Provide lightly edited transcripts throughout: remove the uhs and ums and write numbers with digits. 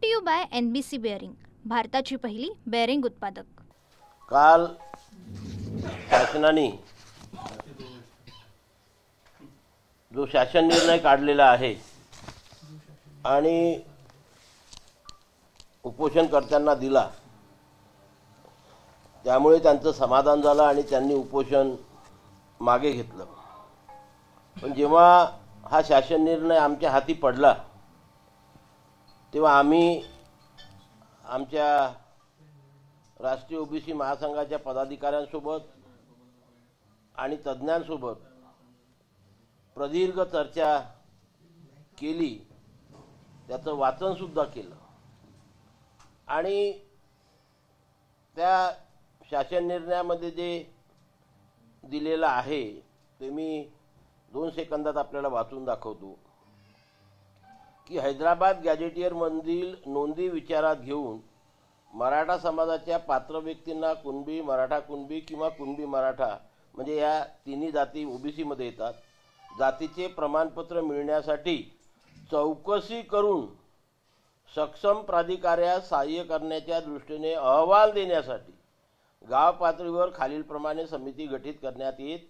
To you by NBC bearing, भारताची पहिली bearing उत्पादक। काल शासनाने जो शासन निर्णय काढलेला आहे आणि उपोषणकर्त्यांना दिला, त्यामुळे त्यांचं समाधान झालं आणि त्यांनी उपोषण मागे घेतलं। पण जेव्हा हा शासन निर्णय आमच्या हाती पडला तेव्हा आम्ही आमच्या राष्ट्रीय ओबीसी महासंघाच्या पदाधिकाऱ्यांसोबत आणि तज्ज्ञांसोबत प्रदीर्घ चर्चा केली, त्याचं वाचन सुद्धा केलं आणि त्या शासन निर्णयामध्ये जे दिलेलं आहे ते मी 2 सेकंदात आपल्याला वाचून दाखवतो की हैदराबाद गॅजेटियरमधील नोंदी विचारात घेऊन मराठा समाजाच्या पात्र व्यक्तींना कुणबी, मराठा कुणबी किंवा कुणबी मराठा म्हणजे या तिन्ही जाती ओबीसीमध्ये येतात, जातीचे प्रमाणपत्र मिळण्यासाठी चौकशी करून सक्षम प्राधिकाऱ्यास सहाय्य करण्याच्या दृष्टीने अहवाल देण्यासाठी गाव पातळीवर खालीलप्रमाणे समिती गठीत करण्यात येत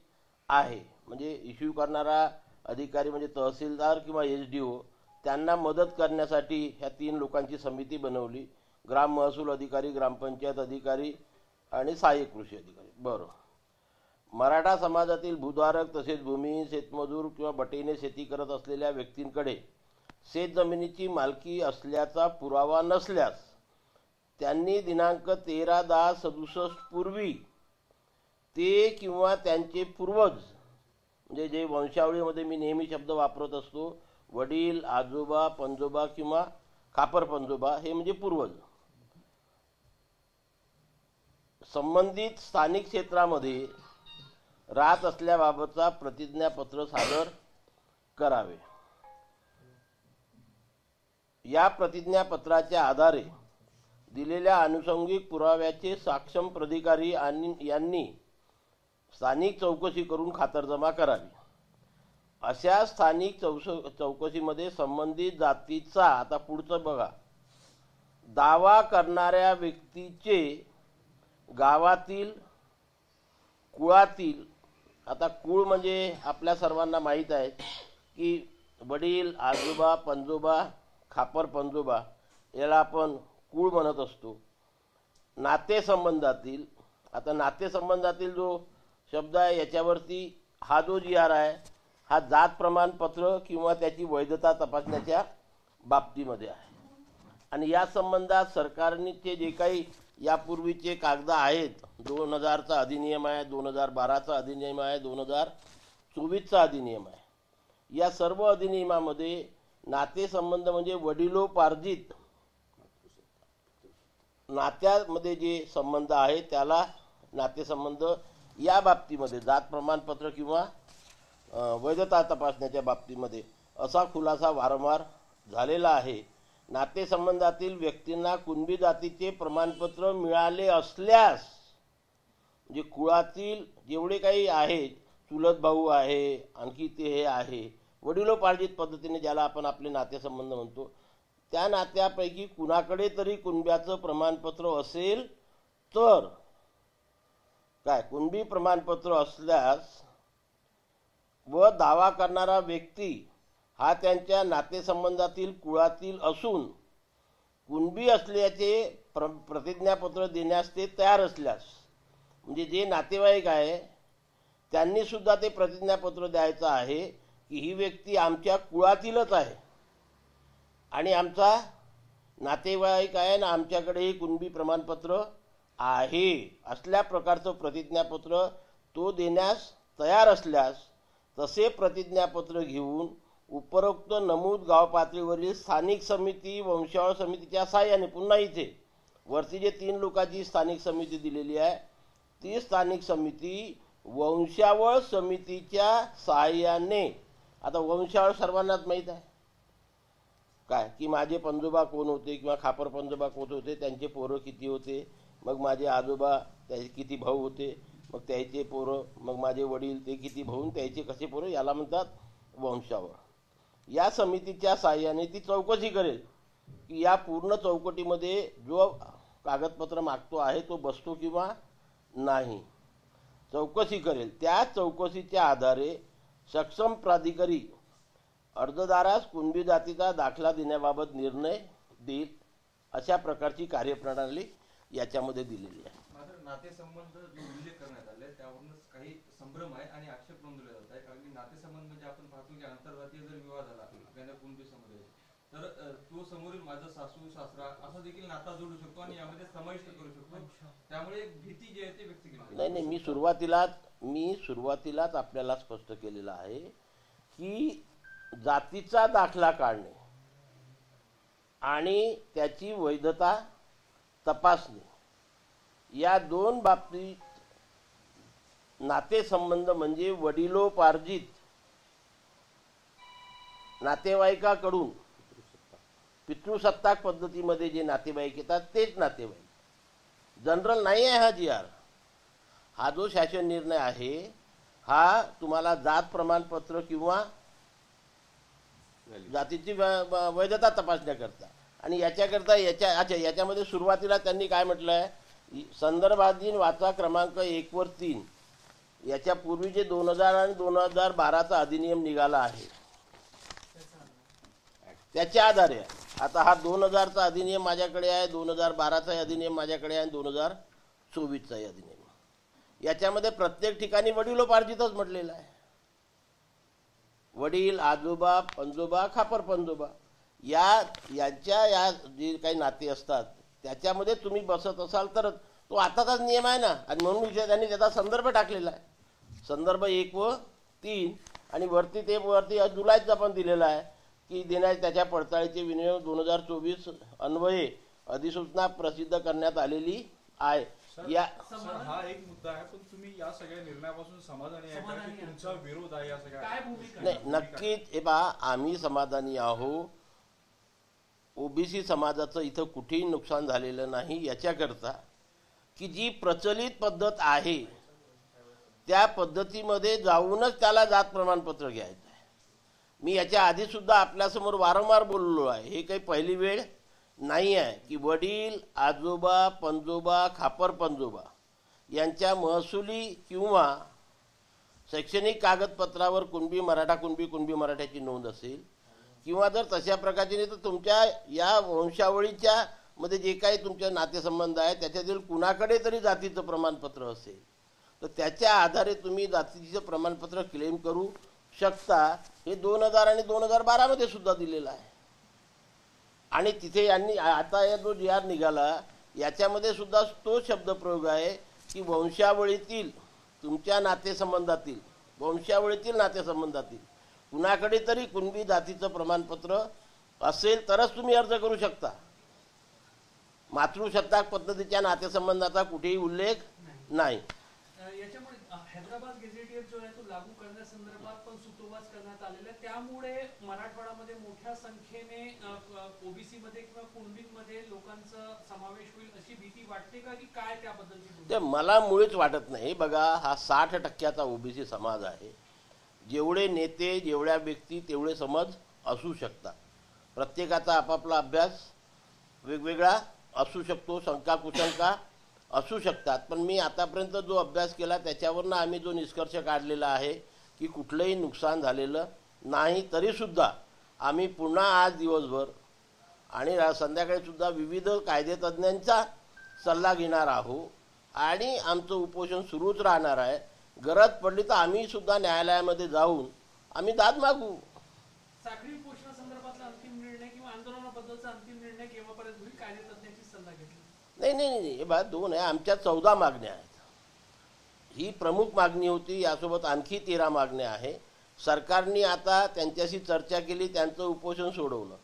आहे। म्हणजे इश्यू करणारा अधिकारी म्हणजे तहसीलदार किंवा SDO त्यांना मदत करण्यासाठी ह्या 3 लोकांची समिती बनवली। ग्राम महसूल अधिकारी, ग्रामपंचायत अधिकारी आणि सहाय्यक कृषी अधिकारी। बरं, मराठा समाजातील भूधारक तसेच भूमिहीन, शेतमजूर किंवा बटेने शेती करत असलेल्या व्यक्तींकडे शेतजमिनीची मालकी असल्याचा पुरावा नसल्यास त्यांनी दिनांक 13/10/67 पूर्वी ते किंवा त्यांचे पूर्वज, म्हणजे जे वंशावळीमध्ये मी नेहमी शब्द वापरत असतो, वडील, आजोबा, पंजोबा किंवा खापर पंजोबा, हे म्हणजे पूर्वज, संबंधित स्थानिक क्षेत्रामध्ये राहत असल्याबाबतचा प्रतिज्ञापत्र सादर करावे। या प्रतिज्ञापत्राच्या आधारे दिलेल्या अनुषंगिक पुराव्याचे सक्षम प्राधिकारी यांनी स्थानिक चौकशी करून खातरजमा करावी। अशा स्थानिक चौकशीमध्ये संबंधित जातीचा, आता पुढचं बघा, दावा करणाऱ्या व्यक्तीचे गावातील, कुळातील, आता कुळ म्हणजे आपल्या सर्वांना माहीत आहे की वडील, आजोबा, पंजोबा, खापर पंजोबा याला आपण कुळ म्हणत असतो। नातेसंबंधातील, आता नातेसंबंधातील जो शब्द आहे याच्यावरती हा जो GR आहे हा जात प्रमाणपत्र किंवा त्याची वैधता तपासण्याच्या बाबतीमध्ये आहे। आणि या संबंधात सरकारने जे काही यापूर्वीचे कागद आहेत, 2000चा अधिनियम आहे, 2012चा अधिनियम आहे, 2024चा अधिनियम आहे, या सर्व अधिनियमामध्ये नातेसंबंध म्हणजे वडिलोपार्जित नात्यामध्ये जे संबंध आहे त्याला नातेसंबंध या बाबतीमध्ये जात प्रमाणपत्र किंवा वैधता तपासण्याच्या बाबतीमध्ये असा खुलासा वारंवार झालेला आहे। नातेसंबंधातील व्यक्तींना कुणबी जातीचे प्रमाणपत्र मिळाले असल्यास, म्हणजे कुळातील जेवढे काही आहेत, चुलत भाऊ आहे, आणखी ते हे आहे, वडिलोपार्जित पद्धतीने ज्याला आपण आपले नातेसंबंध म्हणतो, त्या नात्यापैकी कुणाकडे तरी कुणब्याचं प्रमाणपत्र असेल तर काय, कुणबी प्रमाणपत्र असल्यास व दावा करणारा व्यक्ती हा त्यांच्या नातेसंबंधातील कुळातील असून कुणबी असल्याचे प्रतिज्ञापत्र देण्यास ते तयार असल्यास, म्हणजे जे नातेवाईक आहे त्यांनी सुद्धा ते प्रतिज्ञापत्र द्यायचं आहे की ही व्यक्ती आमच्या कुळातीलच आहे आणि आमचा नातेवाईक आहे ना, आमच्याकडेही कुणबी प्रमाणपत्र आहे, असल्या प्रकारचं प्रतिज्ञापत्र तो देण्यास तयार असल्यास तसे प्रतिज्ञापत्र घेऊन उपरोक्त नमूद गाव पातळीवरील स्थानिक समिती, वंशावळ समितीच्या सहाय्याने, पुन्हा इथे वरती जे 3 लोकांची स्थानिक समिती दिलेली आहे ती स्थानिक समिती वंशावळ समितीच्या सहाय्याने, आता वंशावळ सर्वांनाच माहीत आहे काय की माझे पंजोबा कोण होते किंवा खापर पंजोबा कोण होते, त्यांचे पोरं किती होते, मग माझे आजोबा त्याचे किती भाऊ होते, मग त्याचे पोरं, मग माझे वडील ते किती भाऊ, त्याचे कसे पोरं, याला म्हणतात वंशावळ। या समितीच्या सहाय्याने ती चौकशी करेल की या पूर्ण चौकटीमध्ये जो कागदपत्र मागतो आहे तो बसतो किंवा नाही, चौकशी करेल. त्या चौकशीच्या आधारे सक्षम प्राधिकारी अर्जदारास कुणबी जातीचा दाखला देण्याबाबत निर्णय देईल. अशा प्रकारची कार्यप्रणाली याच्यामध्ये दिलेली आहे. मात्र नातेसंबंध जो उल्लेख करण्यात आले त्यावरूनच काही संभ्रम आहे आणि आक्षेप नोंदवले जात आहे. कारण की नातेसंबंध म्हणजे आपण पाहतो की आंतरजातीय जर विवाह झाला आपल्या कुणबी समुदाय तर तो समोरील माझा सासू सासरा असा देखील नाता जोडू शकतो आणि यामध्ये समाविष्ट करू शकतो. त्यामुळे एक भीती जी आहे ती व्यक्त केली. नाही, मी सुरुवातीलाच आपल्याला स्पष्ट केलेलं आहे की जातीचा दाखला काढणे आणि त्याची वैधता तपासणे या दोन बाबतीत नातेसंबंध म्हणजे वडिलोपार्जित नातेवाईकाकडून पितृसत्ताक पद्धतीमध्ये जे नातेवाईक येतात तेच नातेवाईक. जनरल नाही आहे हा GR. हा जो शासन निर्णय आहे हा तुम्हाला जात प्रमाणपत्र किंवा जातीची वैधता तपासण्याकरता आणि याच्याकरता याच्यामध्ये सुरुवातीला त्यांनी काय म्हटलं आहे, संदर्भाधीन वाचा क्रमांक 1 वर 3 याच्यापूर्वी जे 2000 आणि 2012चा अधिनियम निघाला आहे त्याच्या आधारे आता हा 2000चा अधिनियम माझ्याकडे आहे, 2012चा अधिनियम माझ्याकडे आहे आणि 2024चा अधिनियम. याच्यामध्ये प्रत्येक ठिकाणी वडिलोपार्जितच म्हटलेलं आहे. वडील, आजोबा, पंजोबा, खापर पंजोबा यांच्या या जे काही नाते असतात त्याच्यामध्ये तुम्ही बसत असाल तर तो आताचाच नियम आहे ना. आणि म्हणून त्यांनी त्याचा संदर्भ टाकलेला आहे, संदर्भ 1 व 3 आणि वरती जुलैचा पण दिलेला आहे की त्याच्या पडताळीचे विनियोग 2024 अन्वये अधिसूचना प्रसिद्ध करण्यात आलेली आहे. हा एक मुद्दा आहे, पण तुम्ही या सगळ्या निर्णयापासून समाधानी आहे का की तुमचा विरोध आहे या सगळ्या? नाही, नक्कीच. हे पहा, आम्ही समाधानी आहो. ओबीसी समाजाचं इथं कुठेही नुकसान झालेलं नाही याच्याकरता की जी प्रचलित पद्धत आहे त्या पद्धतीमध्ये जाऊनच त्याला जात प्रमाणपत्र घ्यायचं आहे. मी याच्या आधीसुद्धा आपल्यासमोर वारंवार बोललो आहे. हे काही पहिली वेळ नाही आहे की वडील, आजोबा, पंजोबा, खापर पंजोबा यांच्या महसुली किंवा शैक्षणिक कागदपत्रावर कुणबी मराठ्याची नोंद असेल किंवा जर तशा प्रकारची नाही तर तुमच्या या वंशावळीच्या मध्ये जे काही तुमचे नातेसंबंध आहे त्याच्यातील कुणाकडे तरी जातीचं प्रमाणपत्र असेल तर त्याच्या आधारे तुम्ही जातीचं प्रमाणपत्र क्लेम करू शकता. हे 2000 आणि 2012मध्ये सुद्धा दिलेलं आहे. आणि तिथे यांनी आता या जो GR निघाला याच्यामध्ये सुद्धा तो शब्दप्रयोग आहे की वंशावळीतील तुमच्या नातेसंबंधातील कुणाकडे तरी कुणबी जातीचं प्रमाणपत्र असेल तरच तुम्ही अर्ज करू शकता. मातृसत्ताक पद्धतीच्या नातेसंबंधाचा कुठेही उल्लेख नाही. याच्यामुळे हैदराबाद गेझेटियर जो आहे तो लागू करण्यासंदर्भात पण सुतोवाच करण्यात आलेला आहे. त्यामुळे मराठवाड्यामध्ये मोठ्या संख्येने ओबीसी मध्ये किंवा कुणबीमध्ये लोकांचा समावेश होईल अशी भीती वाटते का की काय त्याबद्दलची? ते मला मुळीच वाटत नाही. बघा, हा 60% ओबीसी समाज आहे. जेवढे नेते, जेवढ्या व्यक्ती तेवढे समज असू शकतात. प्रत्येकाचा आपापला अभ्यास वेगवेगळा असू शकतो, शंका कुशंका असू शकतात. पण मी आतापर्यंत जो अभ्यास केला त्याच्यावरनं आम्ही जो निष्कर्ष काढलेला आहे की कुठलंही नुकसान झालेलं नाही. तरीसुद्धा आम्ही पुन्हा आज दिवसभर आणि संध्याकाळीसुद्धा विविध कायदेतज्ञांचा सल्ला घेणार आहोत आणि आमचं उपोषण सुरूच राहणार आहे. गरज पडली तर आम्ही सुद्धा न्यायालयामध्ये जाऊन आम्ही दाद मागू. साखळी उपोषणासंदर्भातला अंतिम निर्णय किंवा आंदोलनाबद्दलचा अंतिम निर्णय केव्हापर्यंत होईल? कायदेतज्ञांची सल्ला घेतली? नाही, हे बघा, 2 आहे. आमच्या 14 मागण्या आहेत. ही प्रमुख मागणी होती. यासोबत आणखी 13 मागण्या आहे. सरकारने आता त्यांच्याशी चर्चा केली, त्यांचं उपोषण सोडवलं.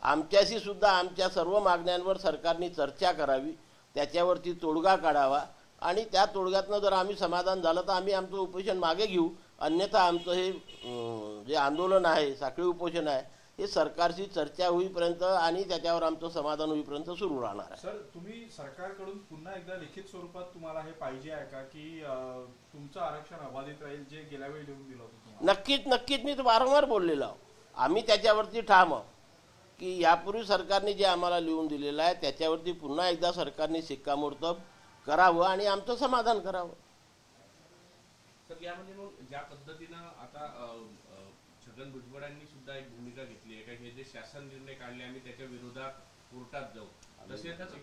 आमच्याशी सुद्धा आमच्या सर्व मागण्यांवर सरकारने चर्चा करावी, त्याच्यावरती तोडगा काढावा आणि त्या तोडग्यातनं जर आम्ही समाधान झालं तर आम्ही आमचं उपोषण मागे घेऊ. अन्यथा आमचं हे जे आंदोलन आहे, साखळी उपोषण आहे, हे सरकारशी चर्चा होईपर्यंत आणि त्याच्यावर आमचं समाधान होईपर्यंत सुरू राहणार आहे. सर, तुम्ही सरकारकडून पुन्हा एकदा लिखित स्वरूपात तुम्हाला हे पाहिजे आहे का की तुमचं आरक्षण अबाधित राहील जे गेल्या वेळी लिहून दिलं होतं? नक्कीच मी तर वारंवार बोललेलो आहो. आम्ही त्याच्यावरती ठाम आहोत की यापूर्वी सरकारने जे आम्हाला लिहून दिलेलं आहे त्याच्यावरती पुन्हा एकदा सरकारने शिक्कामोर्तब करावं आणि आमचं समाधान करावं. तर यामध्ये मग ज्या पद्धतीनं आता छगन भुजबळांनी सुद्धा एक भूमिका घेतली आहे का हे जे शासन निर्णय काढले आम्ही त्याच्या विरोधात कोर्टात जाऊ, तसेच त्यांचा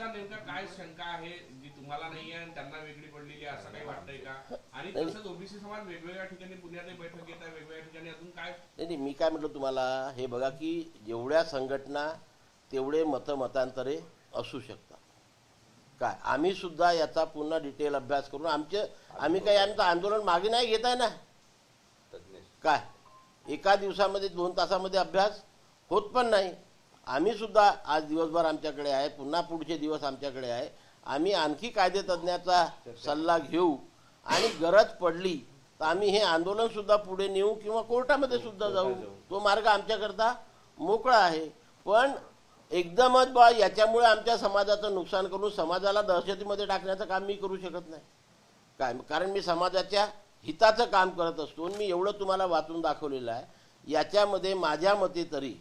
नेमका काय शंका आहे जी तुम्हाला नाही आहे आणि त्यांना वेगळी पडलेली आहे असं काही वाटतंय का? आणि तसंच ओबीसी समाज वेगवेगळ्या ठिकाणी पुण्यात बैठक घेत आहे, वेगवेगळ्या ठिकाणी अजून काय? नाही, मी काय म्हटलं तुम्हाला, हे बघा की जेवढ्या संघटना तेवढे मतांतरे असू शकतात. काय आम्ही सुद्धा याचा पुन्हा डिटेल अभ्यास करून आम्ही काही आमचं आंदोलन मागे नाही घेत आहे ना. काय एका दिवसामध्ये 2 तासामध्ये अभ्यास होत पण नाही. आम्ही सुद्धा आज दिवसभर आमच्याकडे आहे, पुन्हा पुढचे दिवस आमच्याकडे आहे. आम्ही आणखी कायदेतज्ञाचा सल्ला घेऊ आणि गरज पडली तर आम्ही हे आंदोलन सुद्धा पुढे नेऊ किंवा कोर्टामध्ये सुद्धा जाऊ. तो मार्ग आमच्याकरता मोकळा आहे. पण एकदमच बा याच्यामुळे आमच्या समाजाचं नुकसान करून समाजाला दहशतीमध्ये टाकण्याचं काम मी करू शकत नाही. काय कारण मी समाजाच्या हिताचं काम करत असतो. मी एवढं तुम्हाला वाचून दाखवलेलं आहे. याच्यामध्ये माझ्या मते तरी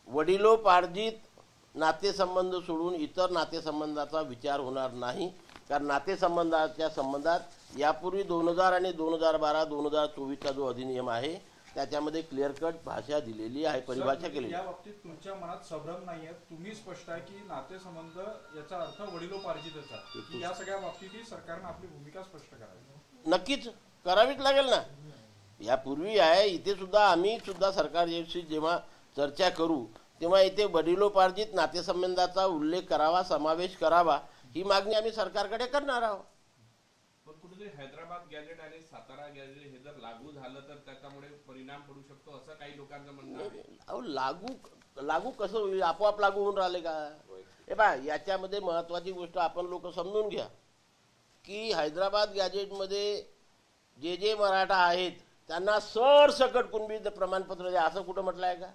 वडिलोपार्जित नातेसंबंध सोडून इतर नातेसंबंधाचा विचार होणार नाही. कारण नातेसंबंधाच्या संबंधात यापूर्वी 2000 आणि 2012 2024चा जो अधिनियम आहे त्याच्यामध्ये क्लिअर कट भाषा दिलेली आहे, परिभाषा केलेली. या बाबतीत तुमच्या मनात संभ्रम नाही आहे. तुम्ही स्पष्ट आहे की नातेसंबंध याचा अर्थ वडिलोपार्जितच आहे. या सगळ्या बाबतीत सरकारने आपली भूमिका स्पष्ट करावी. नक्कीच करावीच लागेल ना. यापूर्वी आहे इथे सुद्धा आम्ही सुद्धा सरकारशी जेव्हा चर्चा करू तेव्हा इथे वडिलोपार्जित नातेसंबंधाचा उल्लेख करावा, समावेश करावा, ही मागणी आम्ही सरकारकडे करणार आहोत. पण कुठेतरी हैदराबाद गॅजेट आणि सातारा गॅजेट हे जर लागू झालं तर त्याच्यामुळे परिणाम पडू शकतो असं काही लोकांचं म्हणणं आहे. अहो लागू कसं होईल? आपोआप लागू होऊन राहिले का? हे बा याच्यामध्ये महत्वाची गोष्ट आपण लोक समजून घ्या की हैदराबाद गॅजेटमध्ये जे मराठा आहेत त्यांना सरसकट कुणबी प्रमाणपत्र द्या असं कुठं म्हटलं आहे का?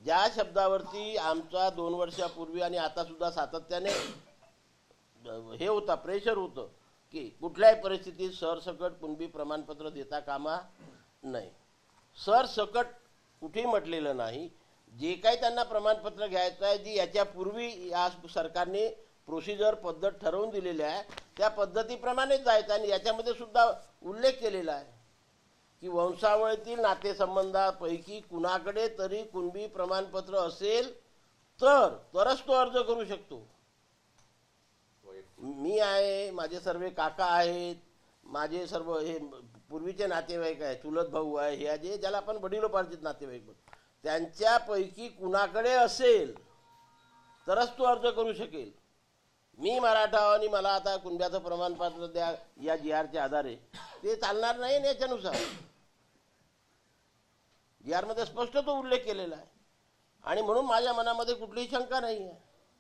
ज्या शब्दावरती आमचा 2 वर्षापूर्वी आणि आता सुद्धा सातत्याने हे होता, प्रेशर होतं की कुठल्याही परिस्थितीत सरसकट कुणबी प्रमाणपत्र देता कामा नाही. सरसकट कुठेही म्हटलेलं नाही. जे काही त्यांना प्रमाणपत्र घ्यायचं आहे, जी याच्यापूर्वी या सरकारने प्रोसिजर पद्धत ठरवून दिलेली आहे त्या पद्धतीप्रमाणेच जायचं. आणि याच्यामध्ये सुद्धा उल्लेख केलेला आहे की वंशावळीतील नातेसंबंधापैकी कुणाकडे तरी कुणबी प्रमाणपत्र असेल तरच तो अर्ज करू शकतो. मी आहे, माझे सर्व काका आहेत, माझे सर्व हे पूर्वीचे नातेवाईक आहे, चुलत भाऊ आहे, हे जे ज्याला आपण वडिलोपार्जित नातेवाईक म्हणतो, त्यांच्यापैकी कुणाकडे असेल तरच तो अर्ज करू शकेल. मी मराठा आणि मला आता कुणब्याचं प्रमाणपत्र द्या या GRच्या आधारे ते चालणार नाही. याच्यानुसार GRमध्ये स्पष्ट तो उल्लेख केलेला आहे आणि म्हणून माझ्या मनामध्ये कुठलीही शंका नाही आहे.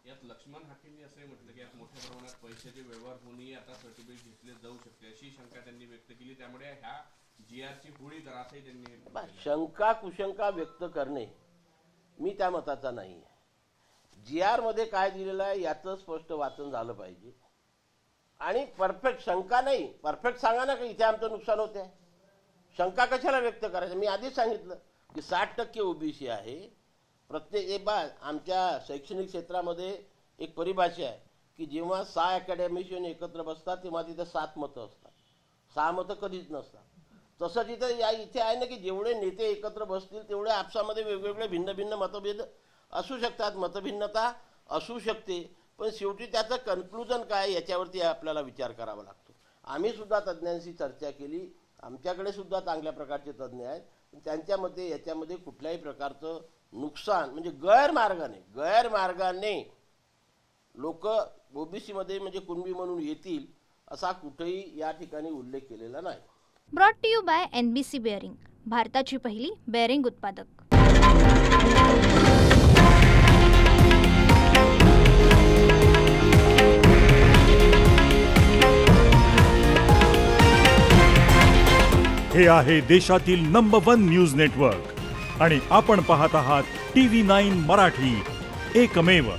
यात लक्ष्मण हाकेंनी असं म्हटलं की यात मोठ्या प्रमाणात पैशाचे व्यवहार होऊनही आता सर्टिफिकेट घेतले जाऊ शकते अशी शंका त्यांनी व्यक्त केली. त्यामुळे ह्या GRची होळी करा असंही त्यांनी. शंका कुशंका व्यक्त करणे मी त्या मताचा नाही आहे. GRमध्ये काय दिलेलं आहे याचं स्पष्ट वाचन झालं पाहिजे आणि परफेक्ट शंका नाही, परफेक्ट सांगा ना की इथे आमचं नुकसान होते. शंका कशाला व्यक्त करायचं? मी आधीच सांगितलं की 60% OBC आहे. प्रत्येक आमच्या शैक्षणिक क्षेत्रामध्ये एक परिभाषा आहे की जेव्हा 6 अकॅडमिशियन एकत्र बसतात तेव्हा तिथे 7 मतं असतात, 6 मतं कधीच नसतात. तसंच इथे आहे ना की जेवढे नेते एकत्र बसतील तेवढे आपसामध्ये वेगवेगळे भिन्न भिन्न मतभेद असू शकतात, मतभिन्नता असू शकते. पण शेवटी त्याचं कन्क्लुजन काय याच्यावरती आपल्याला विचार करावा लागतो. आम्ही सुद्धा तज्ज्ञांशी चर्चा केली. आमच्याकडे सुद्धा चांगल्या प्रकारचे तज्ज्ञ आहेत. त्यांच्या मते याच्यामध्ये कुठल्याही प्रकारचं नुकसान म्हणजे गैरमार्गाने लोक OBCमध्ये म्हणजे कुणबी म्हणून येतील असा कुठेही या ठिकाणी उल्लेख केलेला नाही. Brought to you by NBC bearing, भारताची पहिली बेअरिंग उत्पादक. हे आहे देशातील नंबर 1 न्यूज नेटवर्क आणि आपण पाहत आहात TV9 मराठी, एकमेव.